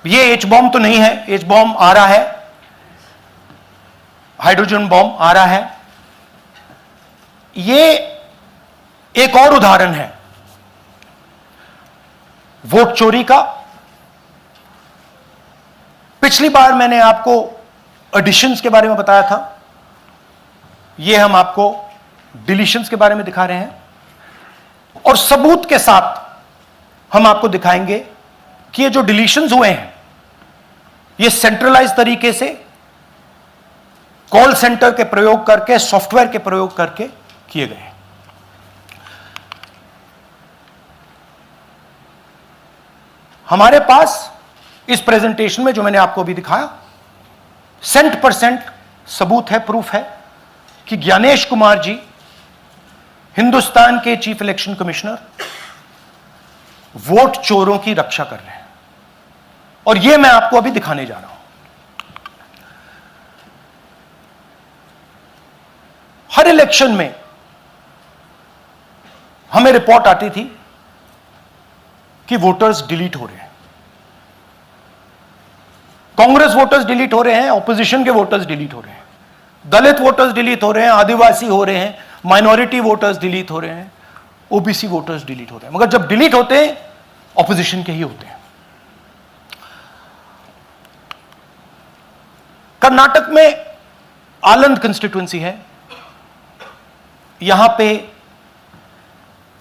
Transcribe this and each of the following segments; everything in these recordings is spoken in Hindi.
ये एच बॉम्ब तो नहीं है, एच बॉम्ब आ रहा है, हाइड्रोजन बॉम्ब आ रहा है। ये एक और उदाहरण है वोट चोरी का। पिछली बार मैंने आपको एडिशंस के बारे में बताया था, ये हम आपको डिलीशंस के बारे में दिखा रहे हैं, और सबूत के साथ हम आपको दिखाएंगे कि ये जो डिलीशंस हुए हैं ये सेंट्रलाइज तरीके से कॉल सेंटर के प्रयोग करके, सॉफ्टवेयर के प्रयोग करके किए गए हैं। हमारे पास इस प्रेजेंटेशन में जो मैंने आपको अभी दिखाया 100% सबूत है, प्रूफ है कि ज्ञानेश कुमार जी हिंदुस्तान के चीफ इलेक्शन कमिश्नर वोट चोरों की रक्षा कर रहे हैं, और यह मैं आपको अभी दिखाने जा रहा हूं। हर इलेक्शन में हमें रिपोर्ट आती थी कि वोटर्स डिलीट हो रहे हैं, कांग्रेस वोटर्स डिलीट हो रहे हैं, ऑपोजिशन के वोटर्स डिलीट हो रहे हैं, दलित वोटर्स डिलीट हो रहे हैं, आदिवासी हो रहे हैं, माइनॉरिटी वोटर्स डिलीट हो रहे हैं, ओबीसी वोटर्स डिलीट हो रहे हैं। मगर जब डिलीट होते हैं ऑपोजिशन के ही होते हैं। कर्नाटक में आलंद कंस्टिट्यूएंसी है, यहां पे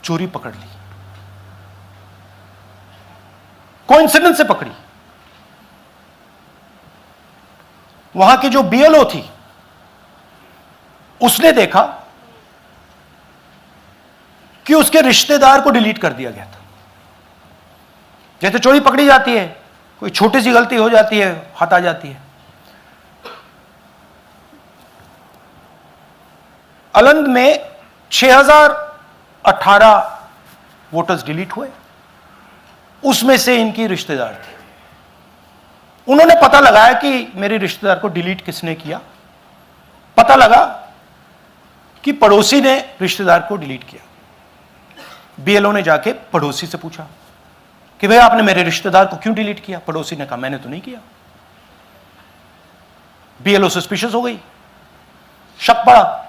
चोरी पकड़ ली, कोइंसिडेंस से पकड़ी। वहां की जो बीएलओ थी उसने देखा कि उसके रिश्तेदार को डिलीट कर दिया गया था। जैसे चोरी पकड़ी जाती है, कोई छोटी सी गलती हो जाती है, हाथ आ जाती है। अलंद में 6018 वोटर्स डिलीट हुए, उसमें से इनकी रिश्तेदार थे। उन्होंने पता लगाया कि मेरे रिश्तेदार को डिलीट किसने किया। पता लगा कि पड़ोसी ने रिश्तेदार को डिलीट किया। बीएलओ ने जाके पड़ोसी से पूछा कि भाई आपने मेरे रिश्तेदार को क्यों डिलीट किया। पड़ोसी ने कहा मैंने तो नहीं किया। बीएलओ सस्पिशियस हो गई, शक पड़ा,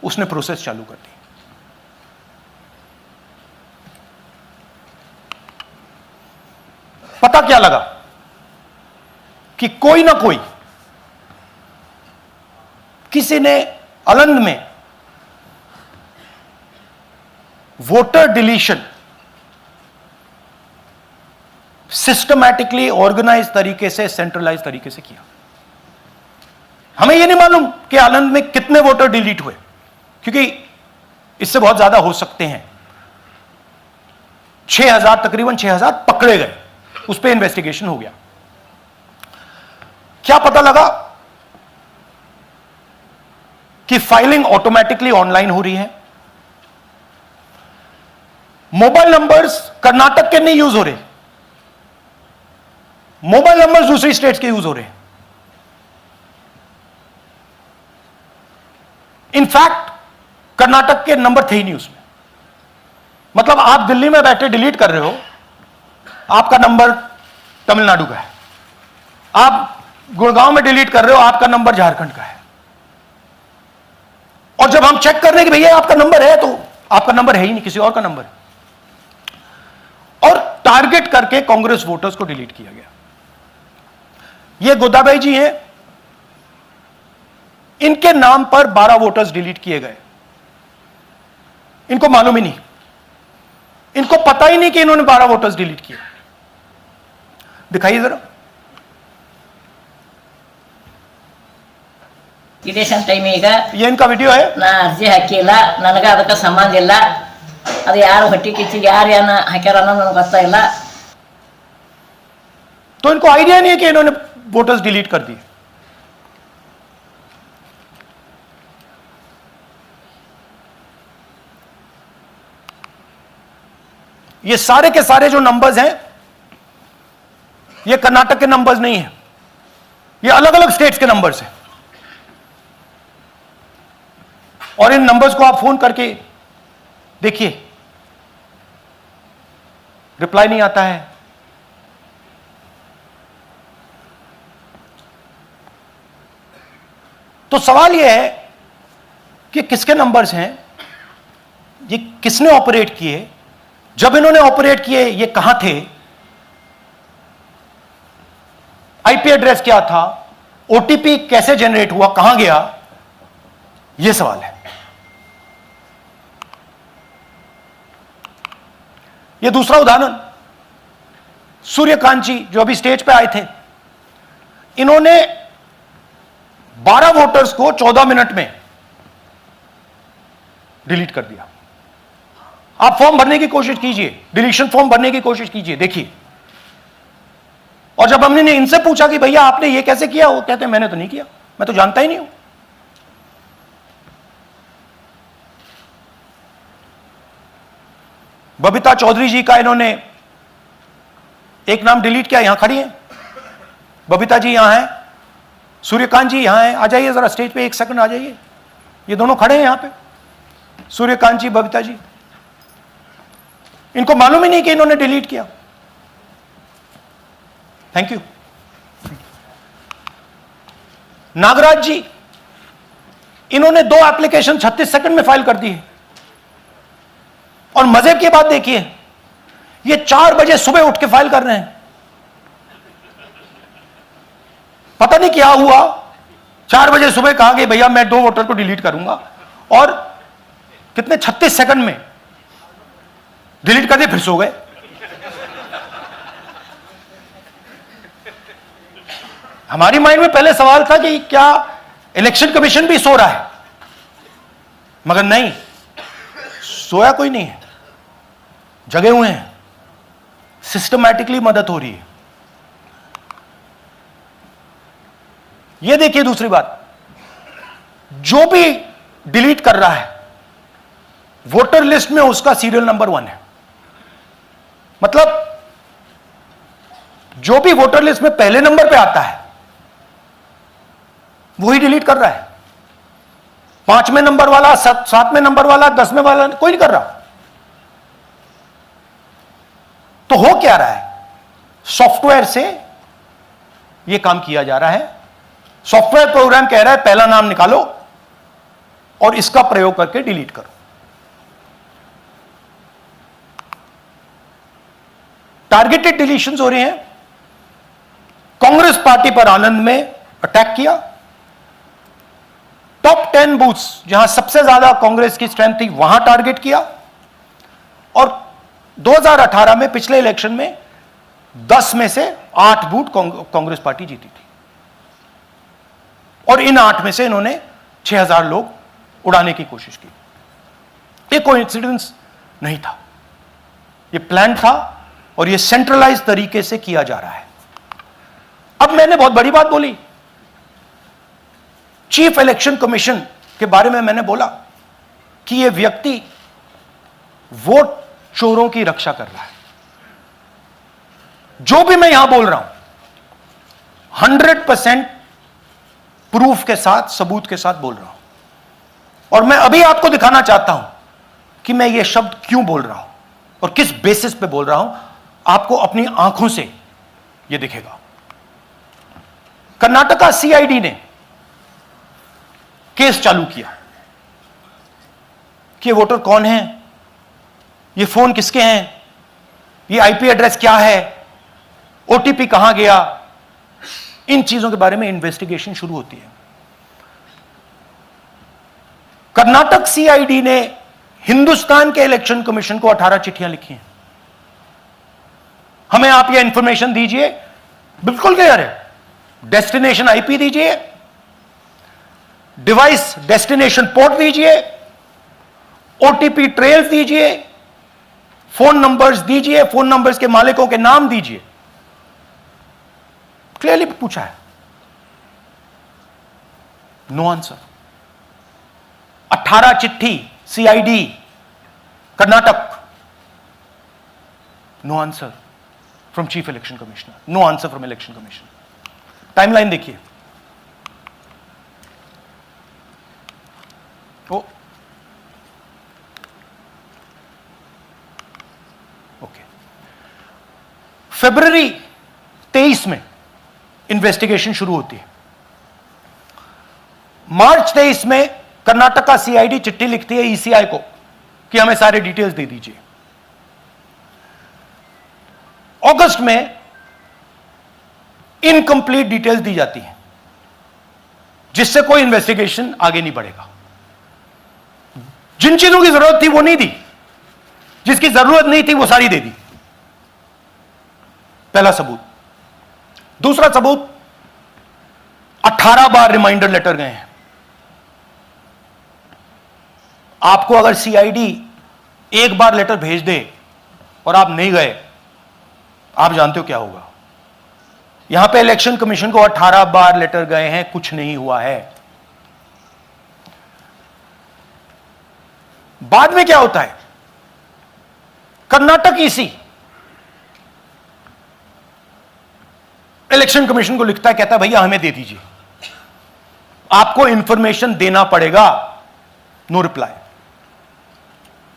उसने प्रोसेस चालू कर दी। पता क्या लगा कि कोई ना कोई, किसी ने अलंद में वोटर डिलीशन सिस्टमैटिकली ऑर्गेनाइज तरीके से, सेंट्रलाइज तरीके से किया। हमें यह नहीं मालूम कि आलंद में कितने वोटर डिलीट हुए, क्योंकि इससे बहुत ज्यादा हो सकते हैं। 6000, तकरीबन 6000 पकड़े गए, उस पर इन्वेस्टिगेशन हो गया। क्या पता लगा कि फाइलिंग ऑटोमेटिकली ऑनलाइन हो रही है। मोबाइल नंबर्स कर्नाटक के नहीं यूज हो रहे, मोबाइल नंबर्स दूसरी स्टेट्स के यूज हो रहे हैं। इनफैक्ट कर्नाटक के नंबर थे ही नहीं उसमें। मतलब आप दिल्ली में बैठे डिलीट कर रहे हो, आपका नंबर तमिलनाडु का है। आप गुड़गांव में डिलीट कर रहे हो, आपका नंबर झारखंड का है। और जब हम चेक कर रहे हैं कि भैया आपका नंबर है, तो आपका नंबर है ही नहीं, किसी और का नंबर है। और टारगेट करके कांग्रेस वोटर्स को डिलीट किया गया। ये गोदाबाई जी हैं, इनके नाम पर 12 वोटर्स डिलीट किए गए। इनको मालूम ही नहीं, इनको पता ही नहीं कि इन्होंने 12 वोटर्स डिलीट किए। दिखाइए जरा। ಇಲೆಕ್ಷನ್ ಟೈಮ್ ಈಗ ये इनका वीडियो है। ನಾ ಅರ್ಜಿ ಹಾಕಿಲ್ಲ, ನನಗೆ ಅದಕ್ಕೆ ಸಂಬಂಧ ಇಲ್ಲ। ಅದು ಯಾರು ಹೊಟ್ಟಿ ಕಿಚ್ಚಿಗೆ ಯಾರು ಏನ ಹಾಕ್ಯಾರ ಅನ್ನೋದು ನನಗೆ ಗೊತ್ತಾಗಿಲ್ಲ। तो इनको आइडिया नहीं है कि इन्होंने वोटर्स डिलीट कर दिए। ये सारे के सारे जो नंबर्स हैं ये कर्नाटक के नंबर्स नहीं है, ये अलग अलग स्टेट्स के नंबर्स हैं। और इन नंबर्स को आप फोन करके देखिए, रिप्लाई नहीं आता है। तो सवाल यह है कि किसके नंबर्स हैं, ये किसने ऑपरेट किए, जब इन्होंने ऑपरेट किए ये कहां थे, आईपी एड्रेस क्या था, ओटीपी कैसे जनरेट हुआ, कहां गया, यह सवाल है। यह दूसरा उदाहरण, सूर्यकांत जी जो अभी स्टेज पे आए थे, इन्होंने 12 वोटर्स को 14 मिनट में डिलीट कर दिया। आप फॉर्म भरने की कोशिश कीजिए, डिलीशन फॉर्म भरने की कोशिश कीजिए, देखिए। और जब हमने इनसे पूछा कि भैया आपने ये कैसे किया, वो कहते हैं मैंने तो नहीं किया, मैं तो जानता ही नहीं हूं। बबीता चौधरी जी का इन्होंने एक नाम डिलीट किया, यहां खड़ी हैं बबीता जी, यहां हैं, सूर्यकांत जी यहां हैं, आ जाइए जरा स्टेज पे, एक सेकंड आ जाइए, ये दोनों खड़े हैं यहां पे, सूर्यकांत जी, बबीता जी। इनको मालूम ही नहीं कि इन्होंने डिलीट किया। Thank you. नागराज जी, इन्होंने 2 एप्लीकेशन 36 सेकंड में फाइल कर दी है। और मजे की बात देखिए, ये 4 बजे सुबह उठ के फाइल कर रहे हैं। पता नहीं क्या हुआ, 4 बजे सुबह कहा कि भैया मैं 2 वोटर को डिलीट करूंगा, और कितने 36 सेकंड में डिलीट कर दिए, फिर सो गए। हमारी माइंड में पहले सवाल था कि क्या इलेक्शन कमीशन भी सो रहा है, मगर नहीं, सोया कोई नहीं है, जगे हुए हैं, सिस्टमैटिकली मदद हो रही है। यह देखिए दूसरी बात, जो भी डिलीट कर रहा है वोटर लिस्ट में उसका सीरियल नंबर 1 है। मतलब जो भी वोटर लिस्ट में पहले नंबर पे आता है वही डिलीट कर रहा है। 5वें नंबर वाला, 7वें नंबर वाला, 10वें वाला कोई नहीं कर रहा। तो हो क्या रहा है, सॉफ्टवेयर से यह काम किया जा रहा है। सॉफ्टवेयर प्रोग्राम कह रहा है पहला नाम निकालो और इसका प्रयोग करके डिलीट करो। टारगेटेड डिलीशंस हो रहे हैं। कांग्रेस पार्टी पर आनंद में अटैक किया, टॉप 10 बूथ्स जहां सबसे ज्यादा कांग्रेस की स्ट्रेंथ थी वहां टारगेट किया, और 2018 में पिछले इलेक्शन में 10 में से 8 बूथ कांग्रेस पार्टी जीती थी, और इन 8 में से इन्होंने 6000 लोग उड़ाने की कोशिश की। ये कोइंसिडेंस नहीं था, ये प्लान था, और ये सेंट्रलाइज तरीके से किया जा रहा है। अब मैंने बहुत बड़ी बात बोली, चीफ इलेक्शन कमीशन के बारे में मैंने बोला कि यह व्यक्ति वोट चोरों की रक्षा कर रहा है। जो भी मैं यहां बोल रहा हूं 100% प्रूफ के साथ, सबूत के साथ बोल रहा हूं, और मैं अभी आपको दिखाना चाहता हूं कि मैं यह शब्द क्यों बोल रहा हूं और किस बेसिस पे बोल रहा हूं। आपको अपनी आंखों से यह दिखेगा। कर्नाटका सीआईडी ने केस चालू किया कि वोटर कौन है, ये फोन किसके हैं, ये आईपी एड्रेस क्या है, ओटीपी कहां गया, इन चीजों के बारे में इन्वेस्टिगेशन शुरू होती है। कर्नाटक सीआईडी ने हिंदुस्तान के इलेक्शन कमीशन को 18 चिट्ठियां लिखी हैं। हमें आप यह इंफॉर्मेशन दीजिए, बिल्कुल क्लियर है, डेस्टिनेशन आईपी दीजिए, डिवाइस डेस्टिनेशन पोर्ट दीजिए, ओटीपी ट्रेल्स दीजिए, फोन नंबर्स दीजिए, फोन नंबर्स के मालिकों के नाम दीजिए। क्लियरली पूछा है, नो आंसर। 18 चिट्ठी CID Karnataka, no answer from chief election commissioner, no answer from election commission. Timeline देखिए, ओके, फरवरी 23 में इन्वेस्टिगेशन शुरू होती है। मार्च 23 में कर्नाटक का सीआईडी चिट्ठी लिखती है ईसीआई को कि हमें सारे डिटेल्स दे दीजिए। अगस्त में इनकंप्लीट डिटेल्स दी जाती हैं, जिससे कोई इन्वेस्टिगेशन आगे नहीं बढ़ेगा। जिन चीजों की जरूरत थी वो नहीं दी, जिसकी जरूरत नहीं थी वो सारी दे दी। पहला सबूत। दूसरा सबूत, 18 बार रिमाइंडर लेटर गए हैं। आपको अगर सीआईडी एक बार लेटर भेज दे और आप नहीं गए, आप जानते हो क्या होगा। यहां पे इलेक्शन कमीशन को 18 बार लेटर गए हैं, कुछ नहीं हुआ है। बाद में क्या होता है, कर्नाटक ईसी इलेक्शन कमीशन को लिखता है, कहता है भैया हमें दे दीजिए, आपको इंफॉर्मेशन देना पड़ेगा। No reply.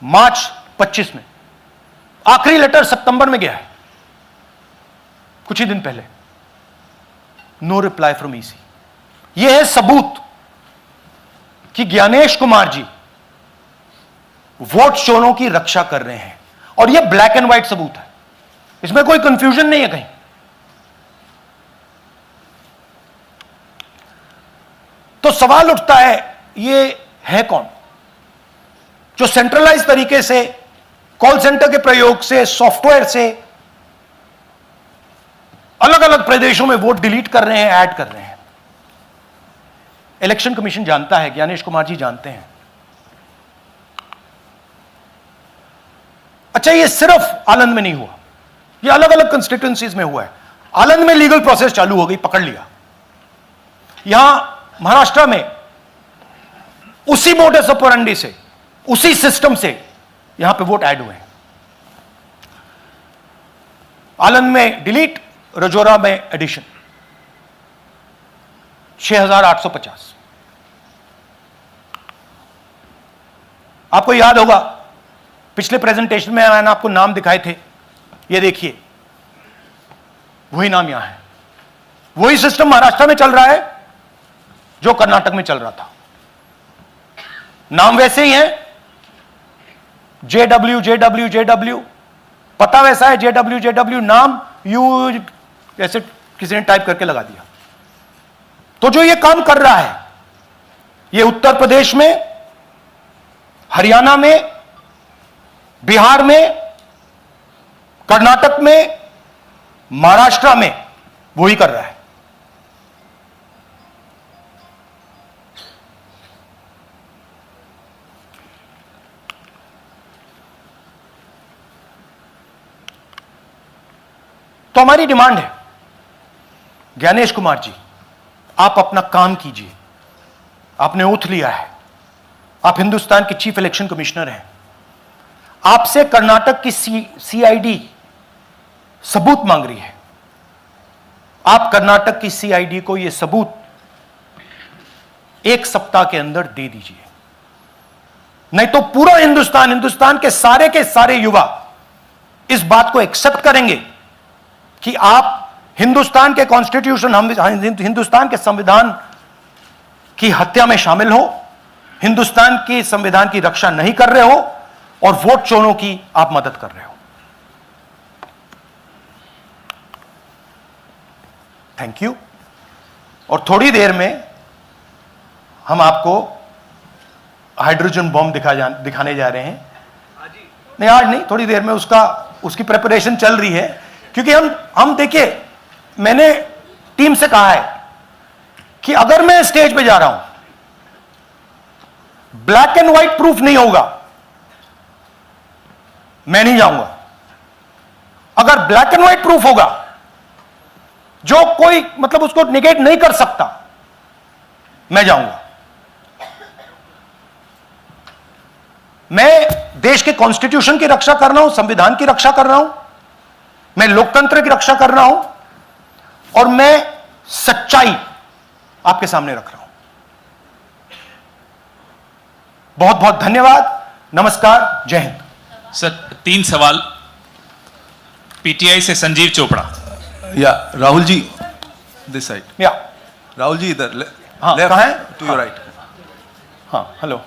मार्च 25 में आखिरी लेटर सितंबर में गया है, कुछ ही दिन पहले। No reply from EC. यह है सबूत कि ज्ञानेश कुमार जी वोट चोरों की रक्षा कर रहे हैं, और यह ब्लैक एंड व्हाइट सबूत है, इसमें कोई कंफ्यूजन नहीं है कहीं। तो सवाल उठता है, यह है कौन जो सेंट्रलाइज तरीके से कॉल सेंटर के प्रयोग से, सॉफ्टवेयर से अलग अलग प्रदेशों में वोट डिलीट कर रहे हैं, ऐड कर रहे हैं। इलेक्शन कमीशन जानता है, ज्ञानेश कुमार जी जानते हैं। अच्छा, यह सिर्फ आनंद में नहीं हुआ, यह अलग अलग कंस्टिट्यूएंसीज में हुआ है। आनंद में लीगल प्रोसेस चालू हो गई, पकड़ लिया। यहां महाराष्ट्र में उसी मोडस ऑपरेंडी से, उसी सिस्टम से यहां पे वोट ऐड हुए हैं। आनंद में डिलीट, रजौरा में एडिशन। 6850। आपको याद होगा पिछले प्रेजेंटेशन में मैंने आपको नाम दिखाए थे, ये देखिए वही नाम यहां है। वही सिस्टम महाराष्ट्र में चल रहा है जो कर्नाटक में चल रहा था। नाम वैसे ही है, जेडब्ल्यू जेडब्ल्यू जेडब्ल्यू, पता वैसा है, जेडब्ल्यू जेडब्ल्यू, नाम यू ऐसे किसी ने टाइप करके लगा दिया। तो जो ये काम कर रहा है, ये उत्तर प्रदेश में, हरियाणा में, बिहार में, कर्नाटक में, महाराष्ट्र में वही कर रहा है। तो हमारी डिमांड है, ज्ञानेश कुमार जी, आप अपना काम कीजिए। आपने ओथ लिया है, आप हिंदुस्तान के चीफ इलेक्शन कमिश्नर हैं। आपसे कर्नाटक की सीआईडी सबूत मांग रही है। आप कर्नाटक की सीआईडी को यह सबूत 1 सप्ताह के अंदर दे दीजिए, नहीं तो पूरा हिंदुस्तान के सारे युवा इस बात को एक्सेप्ट करेंगे कि आप हिंदुस्तान के कॉन्स्टिट्यूशन, हिंदुस्तान के संविधान की हत्या में शामिल हो, हिंदुस्तान की संविधान की रक्षा नहीं कर रहे हो और वोट चोरों की आप मदद कर रहे हो। Thank you. और थोड़ी देर में हम आपको हाइड्रोजन बॉम्ब दिखाने जा रहे हैं। नहीं, आज नहीं, थोड़ी देर में उसकी प्रिपरेशन चल रही है। क्योंकि हम देखिए, मैंने टीम से कहा है कि अगर मैं स्टेज पे जा रहा हूं, ब्लैक एंड व्हाइट प्रूफ नहीं होगा, मैं नहीं जाऊंगा। अगर ब्लैक एंड व्हाइट प्रूफ होगा, जो कोई मतलब उसको निगेट नहीं कर सकता, मैं जाऊंगा। मैं देश के कॉन्स्टिट्यूशन की रक्षा कर रहा हूं, संविधान की रक्षा कर रहा हूं, मैं लोकतंत्र की रक्षा कर रहा हूं, और मैं सच्चाई आपके सामने रख रहा हूं। बहुत बहुत धन्यवाद, नमस्कार, जय हिंद। सर, 3 सवाल। पीटीआई से संजीव चोपड़ा। या राहुल जी, दिस साइड। या राहुल जी इधर हाँ, Left कहाँ है? to your right. हाँ, हेलो।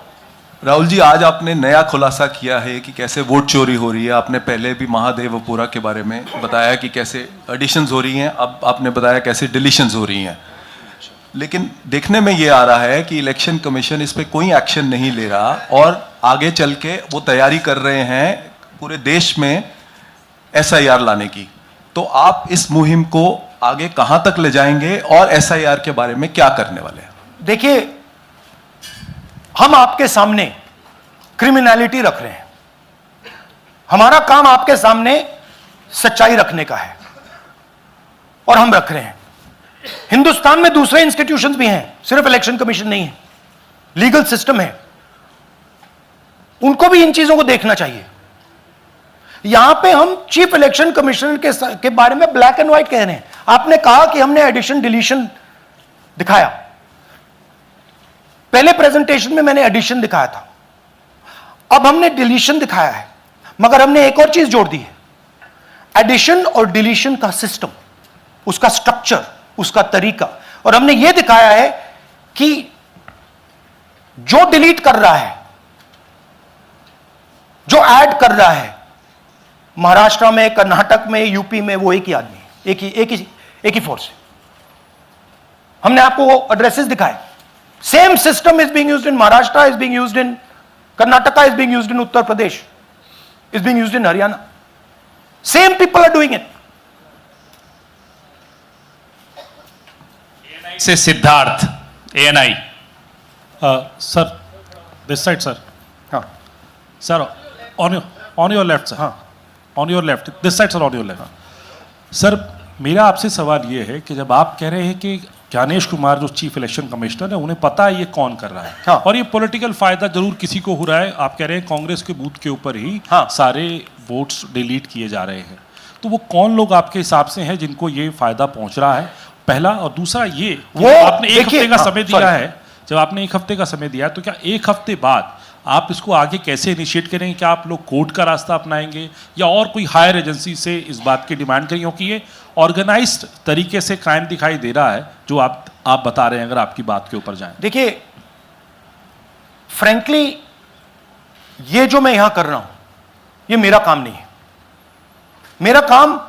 राहुल जी, आज आपने नया खुलासा किया है कि कैसे वोट चोरी हो रही है। आपने पहले भी महादेवपुरा के बारे में बताया कि कैसे एडिशंस हो रही हैं, अब आपने बताया कैसे डिलीशंस हो रही हैं। लेकिन देखने में ये आ रहा है कि इलेक्शन कमीशन इस पे कोई एक्शन नहीं ले रहा और आगे चल के वो तैयारी कर रहे हैं पूरे देश में SIR लाने की। तो आप इस मुहिम को आगे कहां तक ले जाएंगे और SIR के बारे में क्या करने वाले हैं? देखिए, हम आपके सामने क्रिमिनलिटी रख रहे हैं। हमारा काम आपके सामने सच्चाई रखने का है और हम रख रहे हैं। हिंदुस्तान में दूसरे इंस्टीट्यूशंस भी हैं, सिर्फ इलेक्शन कमीशन नहीं है, लीगल सिस्टम है, उनको भी इन चीजों को देखना चाहिए। यहां पे हम चीफ इलेक्शन कमिश्नर के बारे में ब्लैक एंड व्हाइट कह रहे हैं। आपने कहा कि हमने एडिशन डिलीशन दिखाया, पहले प्रेजेंटेशन में मैंने एडिशन दिखाया था, अब हमने डिलीशन दिखाया है, मगर हमने एक और चीज जोड़ दी है। एडिशन और डिलीशन का सिस्टम, उसका स्ट्रक्चर, उसका तरीका, और हमने यह दिखाया है कि जो डिलीट कर रहा है, जो ऐड कर रहा है, महाराष्ट्र में, कर्नाटक में, यूपी में, वो एक ही आदमी है, एक ही फोर्स है। हमने आपको वो एड्रेसेस दिखाए। Same system is being used in Maharashtra, is being used in Karnataka, is being used in Uttar Pradesh, is being used in Haryana. Same people are doing it. से Siddharth, ANI। Sir, this side, sir. हाँ, Sir, on your left, sir. हाँ, On your left. This side, sir, on your left. Sir, मेरा आपसे सवाल ये है कि जब आप कह रहे हैं कि ज्ञानेश कुमार जो चीफ इलेक्शन कमिश्नर है, उन्हें पता है ये कौन कर रहा है, हाँ। और ये पॉलिटिकल फायदा जरूर किसी को हो रहा है। आप कह रहे हैं कांग्रेस के बूथ के ऊपर ही हाँ। सारे वोट्स डिलीट किए जा रहे हैं, तो वो कौन लोग आपके हिसाब से हैं जिनको ये फायदा पहुंच रहा है, पहला? और दूसरा ये कि वो आपने एक देखिए, हफ्ते का हाँ, समय sorry। दिया है, जब आपने एक हफ्ते का समय दिया है, तो क्या एक हफ्ते बाद आप इसको आगे कैसे इनिशिएट करेंगे? क्या आप लोग कोर्ट का रास्ता अपनाएंगे या और कोई हायर एजेंसी से इस बात की डिमांड करेंगे? क्योंकि ये ऑर्गेनाइज्ड तरीके से क्राइम दिखाई दे रहा है जो आप बता रहे हैं, अगर आपकी बात के ऊपर जाएं। देखिए, फ्रैंकली ये जो मैं यहां कर रहा हूं, ये मेरा काम नहीं है। मेरा काम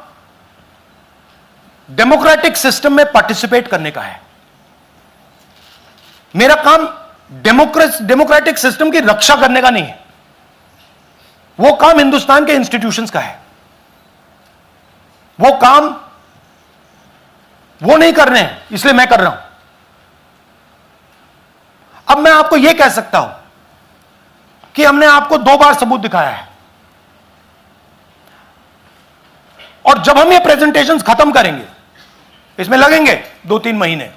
डेमोक्रेटिक सिस्टम में पार्टिसिपेट करने का है। मेरा काम डेमोक्रेटिक सिस्टम की रक्षा करने का नहीं है। वो काम हिंदुस्तान के इंस्टीट्यूशंस का है। वो काम वो नहीं कर रहे हैं, इसलिए मैं कर रहा हूं। अब मैं आपको यह कह सकता हूं कि हमने आपको 2 बार सबूत दिखाया है, और जब हम ये प्रेजेंटेशंस खत्म करेंगे, इसमें लगेंगे 2-3 महीने,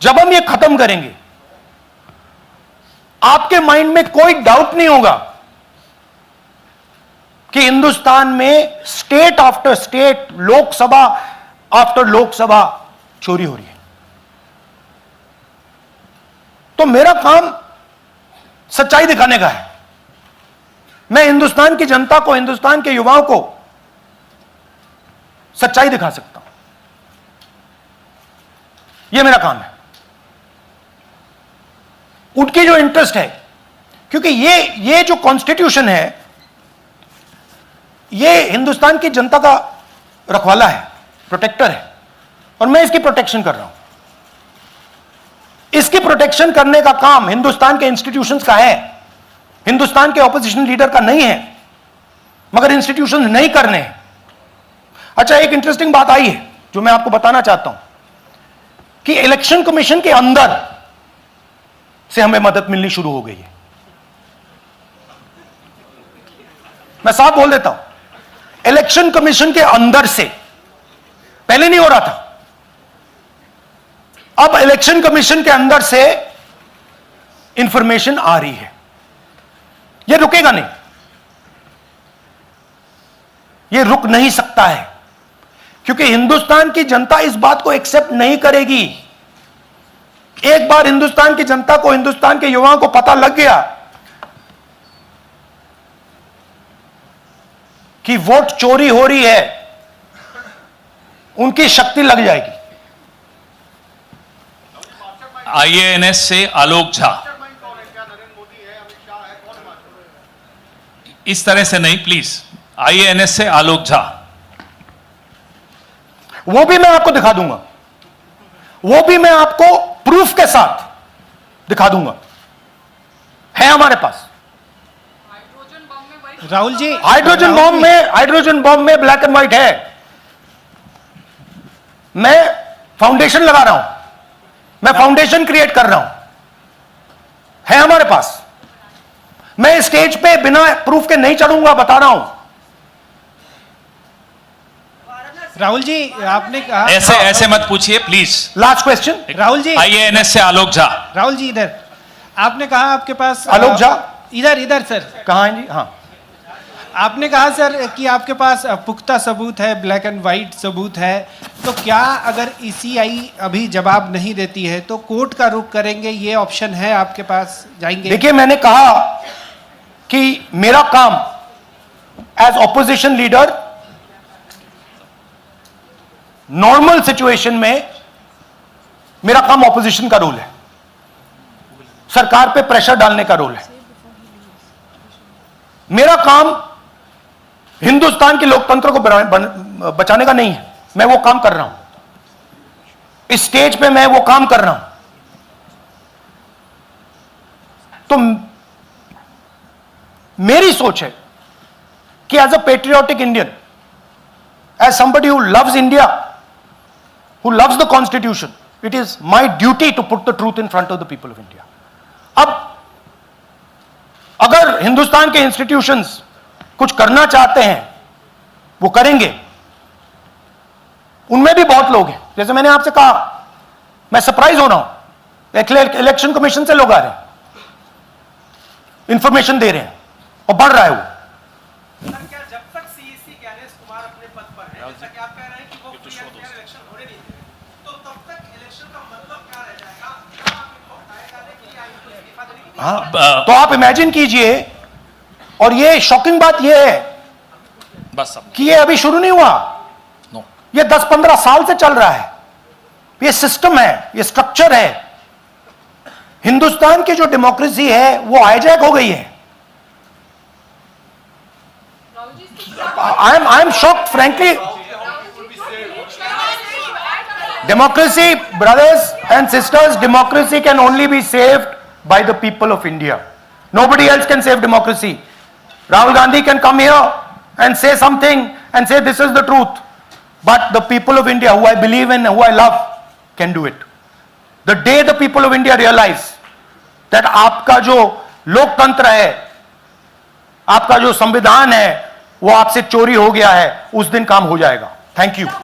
जब हम ये खत्म करेंगे, आपके माइंड में कोई डाउट नहीं होगा कि हिंदुस्तान में state after state, Lok Sabha after Lok Sabha चोरी हो रही है। तो मेरा काम सच्चाई दिखाने का है। मैं हिंदुस्तान की जनता को, हिंदुस्तान के युवाओं को सच्चाई दिखा सकता हूं। यह मेरा काम है। उनकी जो इंटरेस्ट है, क्योंकि ये जो कॉन्स्टिट्यूशन है, ये हिंदुस्तान की जनता का रखवाला है, प्रोटेक्टर है, और मैं इसकी प्रोटेक्शन कर रहा हूं। इसकी प्रोटेक्शन करने का काम हिंदुस्तान के इंस्टीट्यूशंस का है, हिंदुस्तान के ऑपोजिशन लीडर का नहीं है, मगर इंस्टीट्यूशंस नहीं करने हैं। अच्छा, एक इंटरेस्टिंग बात आई है जो मैं आपको बताना चाहता हूं कि इलेक्शन कमीशन के अंदर से हमें मदद मिलनी शुरू हो गई है। मैं साफ बोल देता हूं, इलेक्शन कमीशन के अंदर से, पहले नहीं हो रहा था, अब इलेक्शन कमीशन के अंदर से इंफॉर्मेशन आ रही है। यह रुकेगा नहीं, यह रुक नहीं सकता है, क्योंकि हिंदुस्तान की जनता इस बात को एक्सेप्ट नहीं करेगी। एक बार हिंदुस्तान की जनता को, हिंदुस्तान के युवाओं को पता लग गया कि वोट चोरी हो रही है, उनकी शक्ति लग जाएगी। IANS से आलोक झा। इस तरह से नहीं प्लीज, IANS से आलोक झा। वो भी मैं आपको दिखा दूंगा, वो भी मैं आपको प्रूफ के साथ दिखा दूंगा, है हमारे पास। राहुल जी, हाइड्रोजन बॉम्ब में ब्लैक एंड व्हाइट है। मैं फाउंडेशन लगा रहा हूं, मैं फाउंडेशन क्रिएट कर रहा हूं, है हमारे पास। मैं स्टेज पे बिना प्रूफ के नहीं चढ़ूंगा, बता रहा हूं। राहुल जी, आपने कहा ऐसे ऐसे मत पूछिए please. Last question, Rahul ji, IANS से आलोक झा। राहुल जी इधर, आपने कहा आपके पास आलोक झा इधर सर, कहां है जी? हाँ, आपने कहा सर कि आपके पास पुख्ता सबूत है, ब्लैक एंड व्हाइट सबूत है, तो क्या अगर ECI अभी जवाब नहीं देती है तो कोर्ट का रुख करेंगे, ये ऑप्शन है आपके पास, जाएंगे? देखिए, मैंने कहा कि मेरा काम as opposition leader normal situation में मेरा काम ऑपोजिशन का रोल है, सरकार पे प्रेशर डालने का रोल है। मेरा काम हिंदुस्तान के लोकतंत्र को बचाने का नहीं है। मैं वो काम कर रहा हूं, इस स्टेज पे मैं वो काम कर रहा हूं। तो मेरी सोच है कि as a patriotic Indian, as somebody who loves India, who loves the constitution, it is my duty to put the truth in front of the people of India. अब अगर हिंदुस्तान के इंस्टीट्यूशंस कुछ करना चाहते हैं, वो करेंगे। उनमें भी बहुत लोग हैं, जैसे मैंने आपसे कहा, मैं सरप्राइज हो रहा हूं, इलेक्शन कमीशन से लोग आ रहे हैं, इंफॉर्मेशन दे रहे हैं और बढ़ रहा है वो। जब तक CEC ज्ञानेश कुमार अपने पद पर है, जैसा कि आप कह रहे हैं कि वो फ्री एंड फेयर इलेक्शन होने नहीं देंगे, तो तब तक इलेक्शन का मतलब क्या रह जाएगा? क्या आप इनको हटाए जाने के लिए आयोग को इस्तीफा देने के लिए? हाँ, तो आप इमेजिन कीजिए, और ये शॉकिंग बात ये है बस अब कि ये अभी शुरू नहीं हुआ, नो। ये 10-15 साल से चल रहा है। ये सिस्टम है, ये स्ट्रक्चर है। हिंदुस्तान की जो डेमोक्रेसी है वो हाईजैक हो गई है। I am shocked frankly. Democracy, brothers and sisters, democracy can only be saved by the people of India. Nobody else can save democracy. Rahul Gandhi can come here and say something and say this is the truth. But the people of India, who I believe in, who I love, can do it. The day the people of India realize that आपका जो लोकतंत्र है, आपका जो संविधान है, वो आपसे चोरी हो गया है, उस दिन काम हो जाएगा। Thank you.